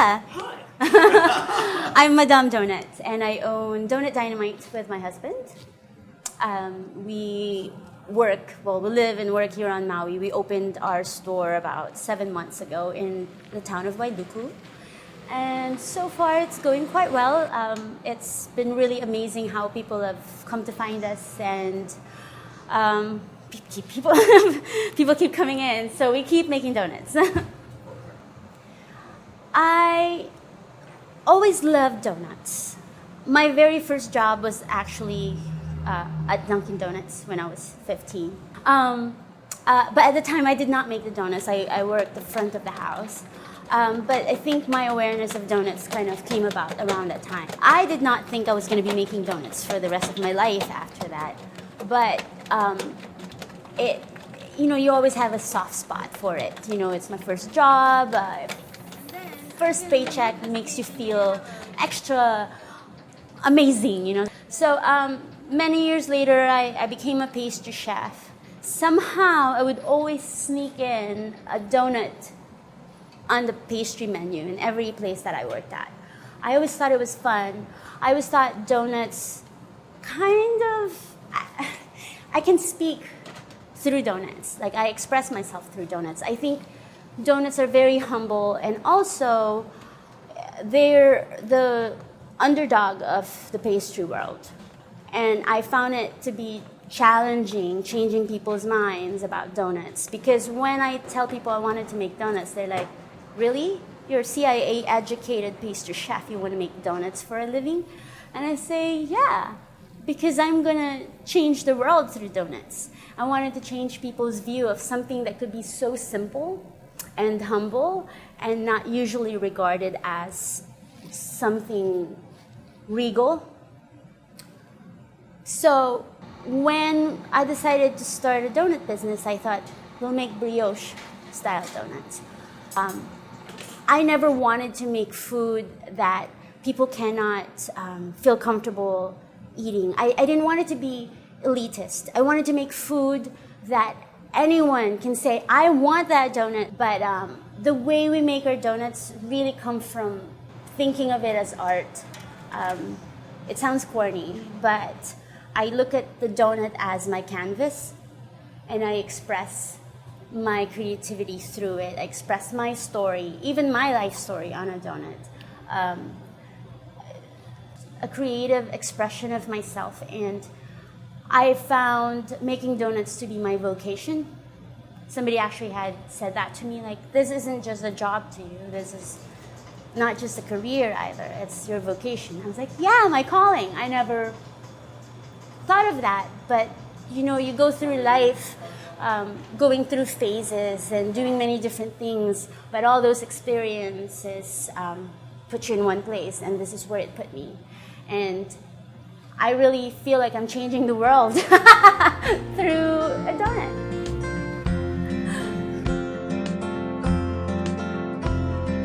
Yeah. I'm Madame Donuts, and I own Donut Dynamite with my husband. We live and work here on Maui. We opened our store about 7 months ago in the town of Wailuku. And so far, it's going quite well. It's been really amazing how people have come to find us, and people people keep coming in. So we keep making donuts. I always loved donuts. My very first job was actually at Dunkin' Donuts when I was 15. But at the time, I did not make the donuts. I worked the front of the house. But I think my awareness of donuts kind of came about around that time. I did not think I was going to be making donuts for the rest of my life after that. But you always have a soft spot for it. It's my first job. First paycheck makes you feel extra amazing. So many years later, I became a pastry chef. Somehow, I would always sneak in a donut on the pastry menu in every place that I worked at. I always thought it was fun. I always thought donuts I can speak through donuts. Like, I express myself through donuts. I think donuts are very humble, and also they're the underdog of the pastry world. And I found it to be challenging, changing people's minds about donuts. Because when I tell people I wanted to make donuts, they're like, really? You're a CIA-educated pastry chef. You want to make donuts for a living? And I say, yeah, because I'm going to change the world through donuts. I wanted to change people's view of something that could be so simple and humble and not usually regarded as something regal. So when I decided to start a donut business, I thought, we'll make brioche-style donuts. I never wanted to make food that people cannot feel comfortable eating. I didn't want it to be elitist. I wanted to make food that anyone can say, I want that donut. But the way we make our donuts really come from thinking of it as art. It sounds corny, but I look at the donut as my canvas, and I express my creativity through it. I express my story, even my life story, on a donut. A creative expression of myself, and I found making donuts to be my vocation. Somebody actually had said that to me, like, this isn't just a job to you, this is not just a career either, it's your vocation. I was like, yeah, my calling. I never thought of that, but you go through life going through phases and doing many different things, but all those experiences put you in one place, and this is where it put me. And I really feel like I'm changing the world through a donut.